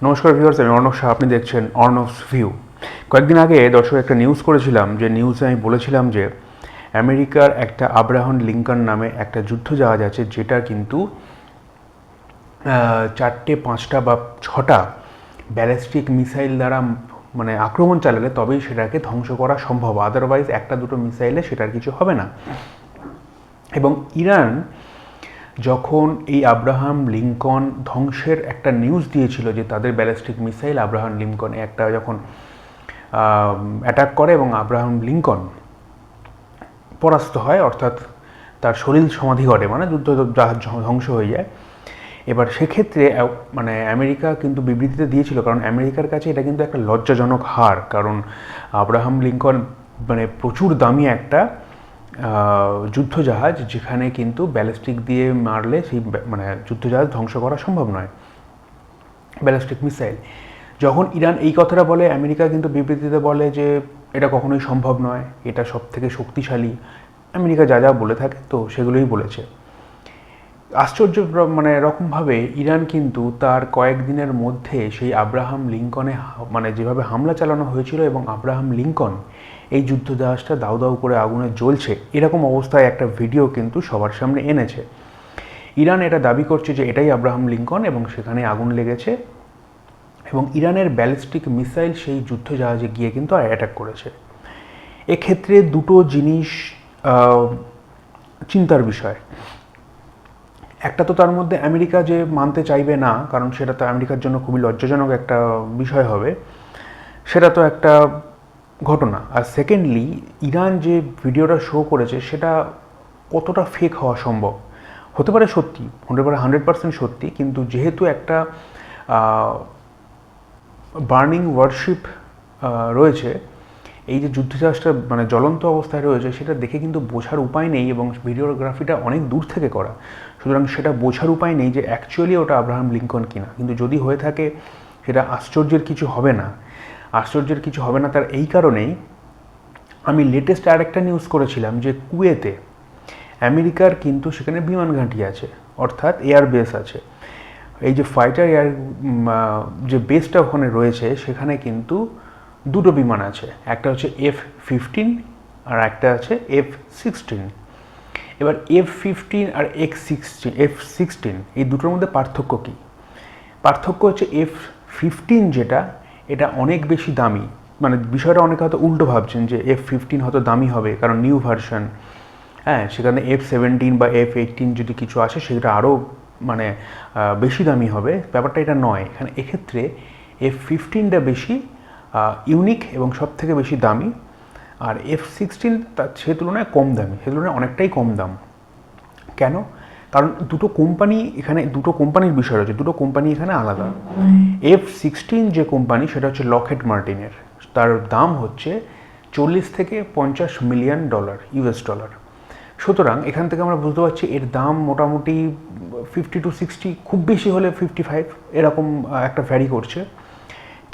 নমস্কার ভিউয়ার্স, আমি অর্ণব শাহ। আপনি দেখছেন অর্ণবস ভিউ। কয়েকদিন আগে দর্শক একটা নিউজ করেছিলাম, যে নিউজে আমি বলেছিলাম যে আমেরিকার একটা আব্রাহাম লিঙ্কন নামে একটা যুদ্ধ জাহাজ আছে, যেটা কিন্তু 4টে 5টা বা 6টা ব্যালিস্টিক মিসাইল দ্বারা মানে আক্রমণ চালালে তবেই সেটাকে ধ্বংস করা সম্ভব, আদারওয়াইজ একটা দুটো মিসাইলে সেটার কিছু হবে না। এবং ইরান যখন এই আব্রাহাম লিঙ্কন ধ্বংসের একটা নিউজ দিয়েছিল, যে তাদের ব্যালিস্টিক মিসাইল আব্রাহাম লিঙ্কনে একটা যখন অ্যাটাক করে এবং আব্রাহাম লিঙ্কন পরাস্ত হয়, অর্থাৎ তার শরীর সমাধি ঘটে, মানে যুদ্ধ জাহাজ ধ্বংস হয়ে যায়। এবার সেক্ষেত্রে মানে আমেরিকা কিন্তু বিবৃতিতে দিয়েছিল, কারণ আমেরিকার কাছে এটা কিন্তু একটা লজ্জাজনক হার, কারণ আব্রাহাম লিঙ্কন মানে প্রচুর দামি একটা যুদ্ধজাহাজ, যেখানে কিন্তু ব্যালিস্টিক দিয়ে মারলে সেই মানে যুদ্ধজাহাজ ধ্বংস করা সম্ভব নয়, ব্যালিস্টিক মিসাইল। যখন ইরান এই কথাটা বলে, আমেরিকা কিন্তু বিবৃতিতে বলে যে এটা কখনোই সম্ভব নয়, এটা সব থেকে শক্তিশালী। আমেরিকা যা যা বলে থাকে তো সেগুলোই বলেছে। আশ্চর্য মানে রকমভাবে ইরান কিন্তু তার কয়েকদিনের মধ্যে সেই আব্রাহাম লিঙ্কনে মানে যেভাবে হামলা চালানো হয়েছিল, এবং আব্রাহাম লিঙ্কন এই যুদ্ধজাহাজটা দাউ দাউ করে আগুনে জ্বলছে, এরকম অবস্থায় একটা ভিডিও কিন্তু সবার সামনে এনেছে। ইরান এটা দাবি করছে যে এটাই আব্রাহাম লিঙ্কন, এবং সেখানে আগুন লেগেছে, এবং ইরানের ব্যালিস্টিক মিসাইল সেই যুদ্ধজাহাজে গিয়ে কিন্তু অ্যাটাক করেছে। এক্ষেত্রে দুটো জিনিস চিন্তার বিষয়। একটা তো তার মধ্যে আমেরিকা যে মানতে চাইবে না, কারণ সেটা তো আমেরিকার জন্য খুবই লজ্জাজনক একটা বিষয় হবে, সেটা তো একটা ঘটনা। আর সেকেন্ডলি, ইরান যে ভিডিওটা শো করেছে সেটা কতটা ফেক হওয়া সম্ভব? হতে পারে সত্যি, 100% সত্যি, কিন্তু যেহেতু একটা বার্নিং ওয়ারশিপ রয়েছে, এই যে যুদ্ধজাহাজটা মানে জ্বলন্ত অবস্থায় রয়েছে, সেটা দেখে কিন্তু বোঝার উপায় নেই, এবং ভিডিওগ্রাফিটা অনেক দূর থেকে করা, সুতরাং সেটা বোঝার উপায় নেই যে অ্যাকচুয়ালি ওটা আব্রাহাম লিঙ্কন কিনা। কিন্তু যদি হয়ে থাকে, সেটা আশ্চর্যের কিছু হবে না। আশ্চর্যের কিছু হবে না তার এই কারণেই, আমি লেটেস্ট আর একটা নিউজ করেছিলাম যে কুয়েতে আমেরিকার কিন্তু সেখানে বিমান ঘাঁটি আছে, অর্থাৎ এয়ার বেস আছে। এই যে ফাইটার এয়ার যে বেসটা ওখানে রয়েছে, সেখানে কিন্তু দুটো বিমান আছে, একটা হচ্ছে F-15 আর একটা আছে F-16। এবার F-15 আর F-16 এই দুটোর মধ্যে পার্থক্য কী? পার্থক্য হচ্ছে F-15 যেটা, এটা অনেক বেশি দামি। মানে বিষয়টা অনেকে হয়তো উল্টো ভাবছেন যে F-15 হয়তো দামি হবে কারণ নিউ ভার্সন, হ্যাঁ, সেখানে F-17 বা F-18 যদি কিছু আসে সেটা আরও মানে বেশি দামি হবে। ব্যাপারটা এটা নয়। এক্ষেত্রে F-15টা বেশি ইউনিক এবং সব থেকে বেশি দামি, আর F-16 তার সে তুলনায় কম দামি, সে তুলনায় অনেকটাই কম দাম। কেন? কারণ দুটো কোম্পানি এখানে, দুটো কোম্পানির বিষয় রয়েছে, দুটো কোম্পানি এখানে আলাদা। F-16 যে কোম্পানি, সেটা হচ্ছে লকহেড মার্টিনের, তার দাম হচ্ছে $40 থেকে $50 মিলিয়ন US ডলার। সুতরাং এখান থেকে আমরা বুঝতে পারছি এর দাম মোটামুটি 50 to 60, খুব বেশি হলে 55, এরকম একটা ভ্যারি করছে।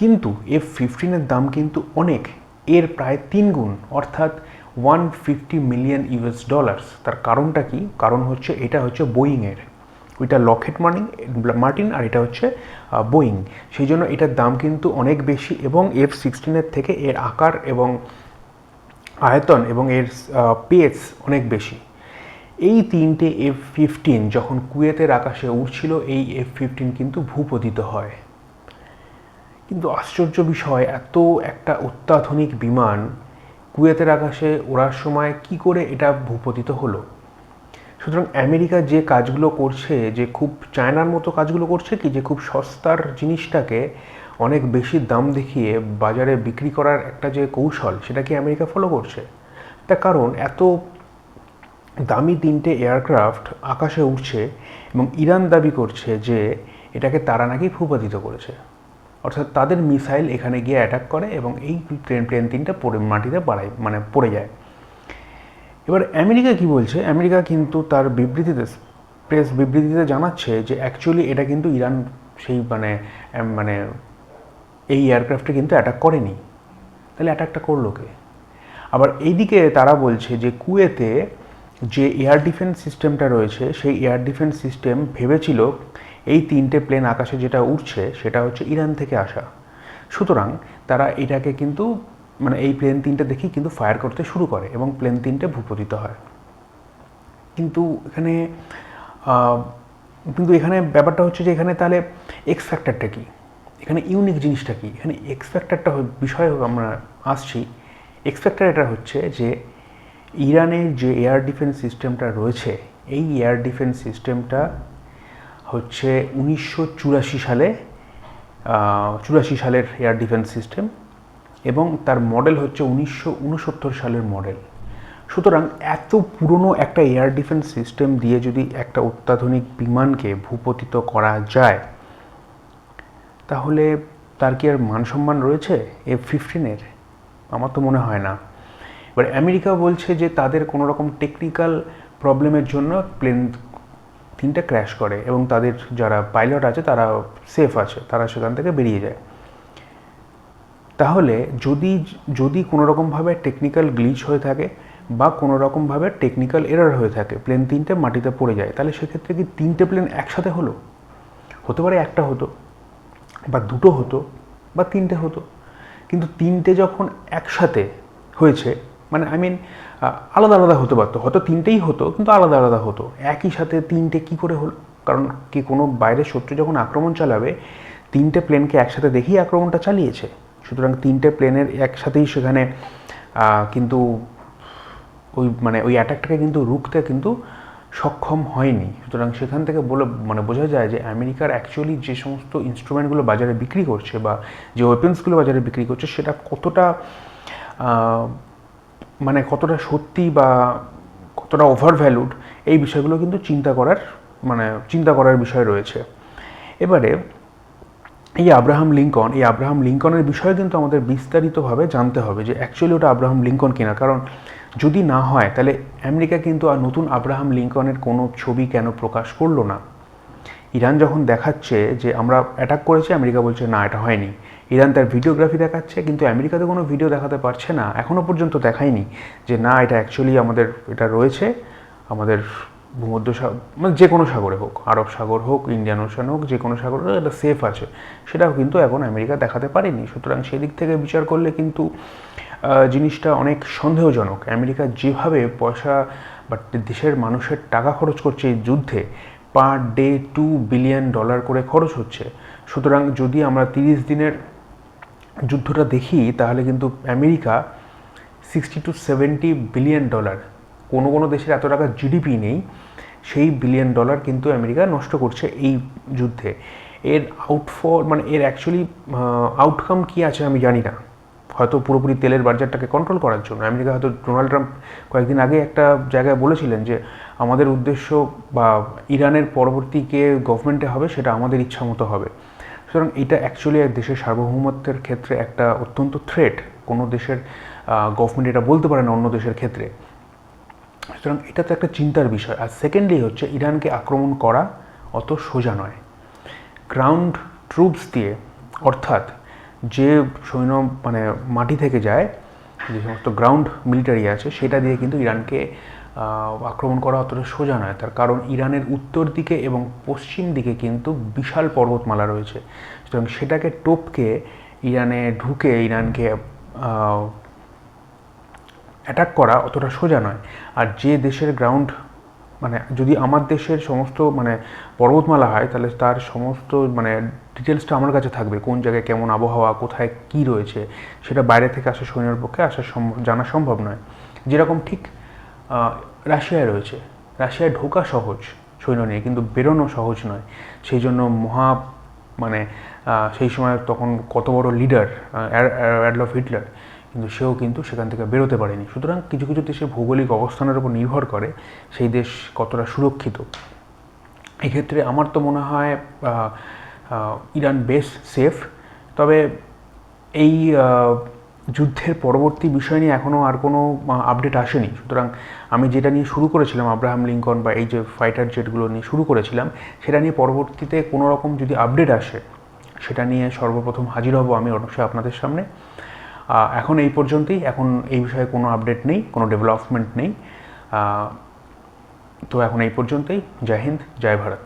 কিন্তু F-15-এর দাম কিন্তু অনেক, এর প্রায় 3 গুণ, অর্থাৎ $150 মিলিয়ন US ডলার্স। তার কারণটা কি? কারণ হচ্ছে এটা হচ্ছে বোয়িংয়ের, ওইটা লকহেড মার্টিন আর এটা হচ্ছে বোয়িং, সেই জন্য এটার দাম কিন্তু অনেক বেশি, এবং F-16-এর থেকে এর আকার এবং আয়তন এবং এর পেস অনেক বেশি। এই তিনটে F-15 যখন কুয়েতের আকাশে উড়ছিল, এই F-15 কিন্তু ভূপতিত হয়। কিন্তু আশ্চর্য বিষয়, এত একটা অত্যাধুনিক বিমান কুয়েতের আকাশে ওড়ার সময় কি করে এটা ভূপতিত হলো? সুতরাং আমেরিকা যে কাজগুলো করছে, যে খুব চায়নার মতো কাজগুলো করছে কি, যে খুব সস্তার জিনিসটাকে অনেক বেশি দাম দেখিয়ে বাজারে বিক্রি করার একটা যে কৌশল, সেটা কি আমেরিকা ফলো করছে? তার কারণ এত দামি 3টে এয়ারক্রাফট আকাশে উঠছে, এবং ইরান দাবি করছে যে এটাকে তারা নাকি ভূপাতিত করেছে, অর্থাৎ তাদের মিসাইল এখানে গিয়ে অ্যাটাক করে এবং এই প্লেন 3টা মাটিতে পড়ে যায়। এবার আমেরিকা কি বলছে? আমেরিকা কিন্তু তার প্রেস বিবৃতিতে জানাচ্ছে যে অ্যাকচুয়ালি এটা কিন্তু ইরান সেই মানে এই এয়ারক্রাফটে কিন্তু অ্যাটাক করেনি। তাহলে অ্যাটাকটা করলো কে? আবার এইদিকে তারা বলছে যে কুয়েতে যে এয়ার ডিফেন্স সিস্টেমটা রয়েছে, সেই এয়ার ডিফেন্স সিস্টেম ভেবেছিল এই 3টে প্লেন আকাশে যেটা উঠছে সেটা হচ্ছে ইরান থেকে আসা। সুতরাং তারা এটাকে কিন্তু মানে এই প্লেন 3টে দেখেই কিন্তু ফায়ার করতে শুরু করে এবং প্লেন 3টে ভূপতিত হয়। কিন্তু এখানে ব্যাপারটা হচ্ছে যে এখানে তাহলে এক্স ফ্যাক্টরটা কী, এখানে ইউনিক জিনিসটা কী? এখানে এক্স ফ্যাক্টরটা বিষয়ে আমরা আসছি। এক্স ফ্যাক্টর এটা হচ্ছে যে ইরানের যে এয়ার ডিফেন্স সিস্টেমটা রয়েছে, এই এয়ার ডিফেন্স সিস্টেমটা হচ্ছে 1984 সালের এয়ার ডিফেন্স সিস্টেম এবং তার মডেল হচ্ছে 1969 সালের মডেল। সুতরাং এত পুরনো একটা এয়ার ডিফেন্স সিস্টেম দিয়ে যদি একটা অত্যাধুনিক বিমানকে ভূপতিত করা যায়, তাহলে তার কি আর মানসম্মান রয়েছে F-15-এর? আমার তো মনে হয় না। এবার আমেরিকা বলছে যে তাদের কোনো রকম টেকনিক্যাল প্রবলেমের জন্য প্লেন 3টে ক্র্যাশ করে এবং তাদের যারা পাইলট আছে তারা সেফ আছে, তারা সেখান থেকে বেরিয়ে যায়। তাহলে যদি কোনো রকমভাবে টেকনিক্যাল গ্লিচ হয়ে থাকে বা কোনো রকমভাবে টেকনিক্যাল এরর হয়ে থাকে, প্লেন 3টে মাটিতে পড়ে যায়, তাহলে সেক্ষেত্রে কি 3টে প্লেন একসাথে হতে পারে একটা হতো বা দুটো হতো বা 3টে হতো, কিন্তু 3টে যখন একসাথে হয়েছে মানে আলাদা আলাদা হতে পারতো, হয়তো 3টেই হতো কিন্তু আলাদা আলাদা হতো, একই সাথে 3টে কী করে হলো? কারণ কি কোনো বাইরের শত্রু যখন আক্রমণ চালাবে 3টে প্লেনকে একসাথে দেখেই আক্রমণটা চালিয়েছে। সুতরাং 3টে প্লেনের একসাথেই সেখানে কিন্তু ওই অ্যাটাকটাকে কিন্তু রুখতে কিন্তু সক্ষম হয়নি। সুতরাং সেখান থেকে বোঝা যায় যে আমেরিকার অ্যাকচুয়ালি যে সমস্ত ইনস্ট্রুমেন্টগুলো বাজারে বিক্রি করছে বা যে ওয়েপন্সগুলো বাজারে বিক্রি করছে সেটা কতটা সত্যি বা কতটা ওভার ভ্যালুড, এই বিষয়গুলো কিন্তু চিন্তা করার বিষয় রয়েছে। এবারে এই আব্রাহাম লিঙ্কনের বিষয়ে কিন্তু আমাদের বিস্তারিতভাবে জানতে হবে যে অ্যাকচুয়ালি ওটা আব্রাহাম লিঙ্কন কিনা। কারণ যদি না হয় তাহলে আমেরিকা কিন্তু আর নতুন আব্রাহাম লিঙ্কনের কোনো ছবি কেন প্রকাশ করলো না? ইরান যখন দেখাচ্ছে যে আমরা অ্যাটাক করেছি, আমেরিকা বলছে না এটা হয়নি। ইরান তার ভিডিওগ্রাফি দেখাচ্ছে কিন্তু আমেরিকাতে কোনো ভিডিও দেখাতে পারছে না, এখনও পর্যন্ত দেখায়নি যে না এটা অ্যাকচুয়ালি এটা রয়েছে আমাদের ভূমধ্যসাগর, মানে যে কোনো সাগরে হোক, আরব সাগর হোক, ইন্ডিয়ান ওশান হোক, যে কোনো সাগরে এটা সেফ আছে, সেটাও কিন্তু এখন আমেরিকা দেখাতে পারেনি। সুতরাং সেদিক থেকে বিচার করলে কিন্তু জিনিসটা অনেক সন্দেহজনক। আমেরিকা যেভাবে পয়সা বা দেশের মানুষের টাকা খরচ করছে এই যুদ্ধে, পার ডে $2 বিলিয়ন করে খরচ হচ্ছে। সুতরাং যদি আমরা 30 দিনের যুদ্ধটা দেখি তাহলে কিন্তু আমেরিকা $60 to $70 বিলিয়ন, কোনো দেশের এত টাকা জিডিপি নেই, সেই $বিলিয়ন কিন্তু আমেরিকা নষ্ট করছে এই যুদ্ধে। এর এর অ্যাকচুয়ালি আউটকাম কী আছে আমি জানি না। হয়তো পুরোপুরি তেলের বাজারটাকে কন্ট্রোল করার জন্য আমেরিকা, হয়তো ডোনাল্ড ট্রাম্প কয়েকদিন আগে একটা জায়গায় বলেছিলেন যে আমাদের উদ্দেশ্য বা ইরানের পরবর্তী কে গভর্নমেন্টে হবে সেটা আমাদের ইচ্ছা মতো হবে। সুতরাং এটা অ্যাকচুয়ালি দেশের সার্বভৌমত্বের ক্ষেত্রে একটা অত্যন্ত থ্রেট। কোনো দেশের গভর্নমেন্ট এটা বলতে পারে না অন্য দেশের ক্ষেত্রে। সুতরাং এটা তো একটা চিন্তার বিষয়। আর সেকেন্ডলি হচ্ছে ইরানকে আক্রমণ করা অত সোজা নয়। গ্রাউন্ড ট্রুপস দিয়ে, অর্থাৎ যে সৈন্য মাটি থেকে যায়, যে সমস্ত গ্রাউন্ড মিলিটারি আছে, সেটা দিয়ে কিন্তু ইরানকে আক্রমণ করা অতটা সোজা নয়। তার কারণ ইরানের উত্তর দিকে এবং পশ্চিম দিকে কিন্তু বিশাল পর্বতমালা রয়েছে। সুতরাং সেটাকে টপকে ইরানে ঢুকে ইরানকে অ্যাটাক করা অতটা সোজা নয়। আর যে দেশের গ্রাউন্ড যদি আমার দেশের সমস্ত পর্বতমালা হয় তাহলে তার সমস্ত ডিটেলসটা আমার কাছে থাকবে, কোন জায়গায় কেমন আবহাওয়া, কোথায় কি রয়েছে, সেটা বাইরে থেকে আসা সৈন্যের পক্ষে জানা সম্ভব নয়। যেরকম ঠিক রাশিয়ায় রয়েছে, রাশিয়ায় ঢোকা সহজ সৈন্য নিয়ে, কিন্তু বেরোনো সহজ নয়। সেই জন্য সেই সময় তখন কত বড় লিডার অ্যাডলফ হিটলার, কিন্তু সেও কিন্তু সেখান থেকে বেরোতে পারেনি। সুতরাং কিছু কিছু দেশের ভৌগোলিক অবস্থানের উপর নির্ভর করে সেই দেশ কতটা সুরক্ষিত। এক্ষেত্রে আমার তো মনে হয় ইরান বেশ সেফ। তবে এই যুদ্ধের পরবর্তী বিষয় নিয়ে এখনও আর কোনো আপডেট আসেনি। সুতরাং আমি যেটা নিয়ে শুরু করেছিলাম, আব্রাহাম লিঙ্কন বা এই যে ফাইটার জেটগুলো নিয়ে শুরু করেছিলাম, সেটা নিয়ে পরবর্তীতে কোনো রকম যদি আপডেট আসে সেটা নিয়ে সর্বপ্রথম হাজির হব আমি অবশ্যই আপনাদের সামনে। এখন এই পর্যন্তই। এখন এই বিষয়ে কোনো আপডেট নেই, কোনো ডেভেলপমেন্ট নেই। তো এখন এই পর্যন্তই। জয় হিন্দ, জয় ভারত।